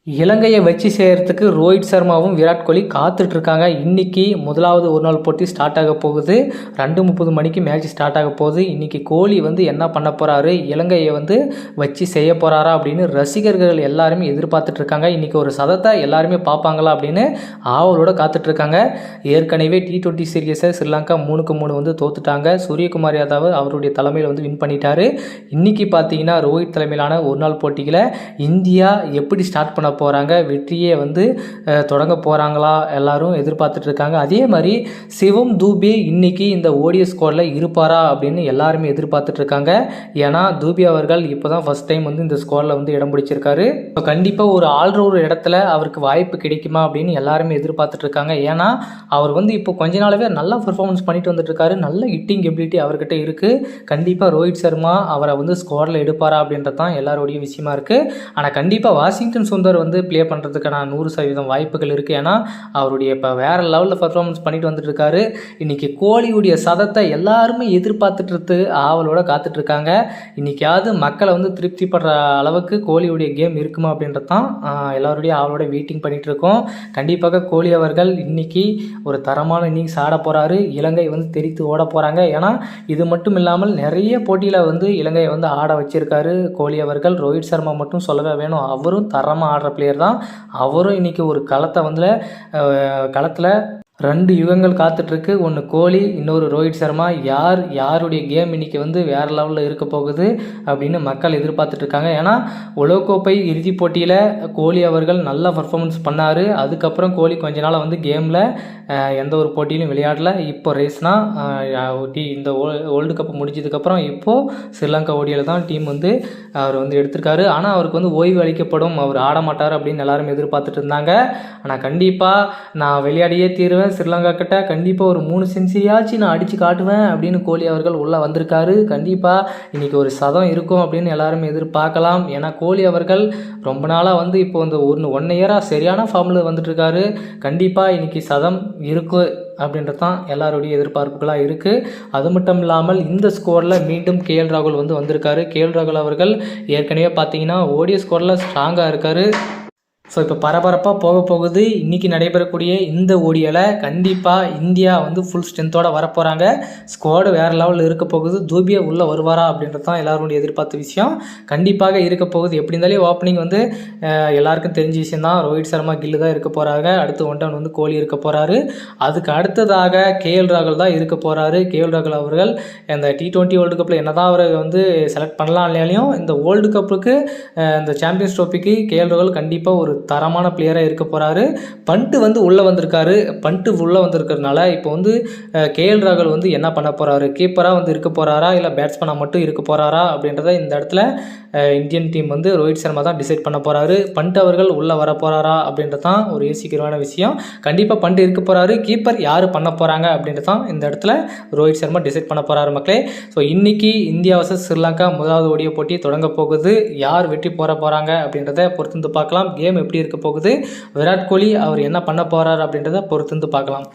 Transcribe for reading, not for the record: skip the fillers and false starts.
இலங்கையை வச்சு செய்கிறதுக்கு ரோஹித் சர்மாவும் விராட் கோலி காத்துட்ருக்காங்க. இன்றைக்கி முதலாவது ஒரு நாள் போட்டி ஸ்டார்ட் ஆக போகுது. 2:30 மணிக்கு மேட்ச் ஸ்டார்ட் ஆக போகுது. இன்றைக்கி கோலி என்ன பண்ண போகிறாரு, இலங்கையை வச்சு செய்ய போகிறாரா அப்படின்னு ரசிகர்கள் எல்லாருமே எதிர்பார்த்துட்ருக்காங்க. இன்றைக்கி ஒரு சதத்தை எல்லாருமே பார்ப்பாங்களா அப்படின்னு ஆவலோடு காத்துட்ருக்காங்க. ஏற்கனவே T20 சீரியஸை ஸ்ரீலங்கா 3-3 தோத்துட்டாங்க. சூரியகுமார் யாதவ் அவருடைய தலைமையில் வின் பண்ணிட்டாரு. இன்றைக்கி பார்த்தீங்கன்னா ரோஹித் தலைமையிலான ஒரு நாள் போட்டியில் இந்தியா எப்படி ஸ்டார்ட் பண்ண போகிறாங்க, வெற்றியே தொடங்க போகிறாங்களா எல்லாரும் எதிர்பார்த்துட்டு இருக்காங்க. அதே மாதிரி சிவம் தூபே இன்னைக்கு இந்த ஓடிஎஸ் ஸ்குவாடில் இருப்பாரா அப்படின்னு எல்லாருமே எதிர்பார்த்துட்டு இருக்காங்க. ஏன்னா தூபே அவர்கள் இப்போ தான் ஃபர்ஸ்ட் டைம் இந்த ஸ்குவாடில் இடம் பிடிச்சிருக்காரு. கண்டிப்பாக ஒரு ஆல்ரவுண்டர் இடத்துல அவருக்கு வாய்ப்பு கிடைக்குமா அப்படின்னு எல்லாருமே எதிர்பார்த்துட்டு இருக்காங்க. ஏன்னா அவர் இப்போ கொஞ்ச நாளாவே நல்லா பெர்ஃபார்மன்ஸ் பண்ணிட்டு வந்துட்டு இருக்காரு. நல்ல ஹிட்டிங் எபிலிட்டி அவர்கிட்ட இருக்குது. கண்டிப்பாக ரோஹித் சர்மா அவரை ஸ்குவாடில் எடுப்பாரா அப்படின்றது தான் எல்லாருடைய விஷயமா இருக்குது. ஆனால் கண்டிப்பாக வாஷிங்டன் சுந்தர் ப்ளே பண்ணுறதுக்கான 100% வாய்ப்புகள் இருக்குது. ஏன்னா அவருடைய இப்போ வேறு லெவலில் பர்ஃபார்மன்ஸ் பண்ணிட்டு வந்துட்டு இருக்காரு. இன்றைக்கி கோலியுடைய சதத்தை எல்லாருமே எதிர்பார்த்துட்டு ஆவலோட காத்துட்ருக்காங்க. இன்றைக்காவது மக்களை திருப்திப்படுற அளவுக்கு கோலியுடைய கேம் இருக்குமா அப்படின்றது தான் எல்லாருடைய ஆவலோட வெயிட்டிங் பண்ணிகிட்டு இருக்கோம். கண்டிப்பாக கோலி அவர்கள் இன்றைக்கி ஒரு தரமான இன்னிங்ஸ் ஆட போகிறாரு. இலங்கை தெரித்து ஓட போகிறாங்க. ஏன்னா இது மட்டும் இல்லாமல் நிறைய போட்டியில் இலங்கையை ஆட வச்சிருக்காரு கோலி அவர்கள். ரோஹித் சர்மா மட்டும் சொல்லவே வேணும், அவரும் தரமாக ஆடுற பிளேயர் தான். அவரும் இன்றைக்கி ஒரு களத்தில் 2 யுகங்கள் காத்துட்ருக்கு. ஒன்று கோலி, இன்னொரு ரோஹித் சர்மா. யாருடைய கேம் இன்றைக்கி வேறு லெவலில் இருக்க போகுது அப்படின்னு மக்கள் எதிர்பார்த்துட்ருக்காங்க. ஏன்னா உலகக்கோப்பை இறுதிப் போட்டியில் கோலி அவர்கள் நல்லா பர்ஃபார்மன்ஸ் பண்ணார். அதுக்கப்புறம் கோலி கொஞ்ச நாள் கேமில் எந்த ஒரு போட்டியிலும் விளையாடல. இப்போ ரேஸ்னால் இந்த வேர்ல்டு கப் முடிஞ்சதுக்கப்புறம் இப்போது ஸ்ரீலங்கா ஓடியில் தான் டீம் அவர் எடுத்திருக்காரு. ஆனால் அவருக்கு ஓய்வு அளிக்கப்படும், அவர் ஆட மாட்டார் அப்படின்னு எல்லாரும் எதிர்பார்த்துட்டு இருந்தாங்க. ஆனால் கண்டிப்பாக நான் விளையாடியே தீருவேன், ஸ்ரீலங்கா கிட்ட கண்டிப்பாக ஒரு 3 செஞ்சுரியாச்சும் நான் அடித்து காட்டுவேன் அப்படின்னு கோலி அவர்கள் உள்ளே வந்திருக்காரு. கண்டிப்பாக இன்றைக்கி ஒரு சதம் இருக்கும் அப்படின்னு எல்லாருமே எதிர்பார்க்கலாம். ஏன்னா கோலி அவர்கள் ரொம்ப நாளாக இப்போ இந்த 1 இயராக சரியான ஃபார்மில் வந்துட்டுருக்காரு. கண்டிப்பாக இன்றைக்கி சதம் இருக்குது அப்படின்றது தான் எல்லாருடைய எதிர்பார்ப்புகளாக இருக்குது. அது மட்டும் இல்லாமல் இந்த ஸ்கோரில் மீண்டும் KL ராகுல் வந்திருக்காரு. KL ராகுல் அவர்கள் ஏற்கனவே பார்த்தீங்கன்னா ஓடிஎஸ் ஸ்கோரில் ஸ்ட்ராங்காக இருக்கார். ஸோ இப்போ பரபரப்பாக போகுது. இன்றைக்கி நடைபெறக்கூடிய இந்த ஓடியில் கண்டிப்பாக இந்தியா ஃபுல் ஸ்ட்ரென்த்தோடு வரப்போகிறாங்க. ஸ்குவாடு வேறு லெவலில் இருக்க போகுது. தூபியா உள்ளே வருவாரா அப்படின்றது தான் எல்லாருடைய எதிர்பார்த்த விஷயம். கண்டிப்பாக இருக்க போகுது. எப்படி இருந்தாலும் ஓப்பனிங் எல்லாருக்கும் தெரிஞ்ச விஷயம் தான். ரோஹித் சர்மா, கில்லு தான் இருக்க போகிறாங்க. அடுத்து 1 down கோலி இருக்க போகிறாரு. அதுக்கு அடுத்ததாக KL ராகுல் தான் இருக்க போகிறாரு. KL ராகுல் அவர்கள் இந்த T20 வேர்ல்டு கப்பில் என்ன தான் அவரை செலக்ட் பண்ணலாம் இல்லையாலையும் இந்த வேர்ல்டு கப்புக்கு இந்த சாம்பியன்ஸ் ட்ரோஃபிக்கு KL ராகுல் கண்டிப்பாக ஒரு தரமான பிளேயராக இருக்க போகிறாரு. பண்ட்டு உள்ளே வந்திருக்காரு. பண்ட்டு உள்ளே வந்திருக்கிறதுனால இப்போ KL ராகுல் என்ன பண்ண போகிறாரு, கீப்பராக இருக்க போகிறாரா இல்லை பேட்ஸ்மேனாக மட்டும் இருக்க போகிறாரா அப்படின்றத இந்த இடத்துல இந்தியன் டீம் ரோஹித் சர்மா தான் டிசைட் பண்ண போகிறாரு. பண்ட் அவர்கள் உள்ளே வர போகிறாரா அப்படின்றது தான் ஒரு யோசிக்கிறமான விஷயம். கண்டிப்பாக பண்ட் இருக்க போகிறாரு. கீப்பர் யார் பண்ண போகிறாங்க அப்படின்றது தான் இந்த இடத்துல ரோஹித் சர்மா டிசைட் பண்ண போகிறாரு மக்களே. ஸோ இன்றைக்கி இந்தியா வர்சஸ் ஸ்ரீலங்கா முதலாவது ஓடிய போட்டி தொடங்க போகுது. யார் வெற்றி போகிறாங்க அப்படின்றத பொறுத்து பார்க்கலாம். கேம் எப்படி இருக்க போகுது, விராட் கோலி அவர் என்ன பண்ண போகிறார் அப்படின்றத பொறுத்து பார்க்கலாம்.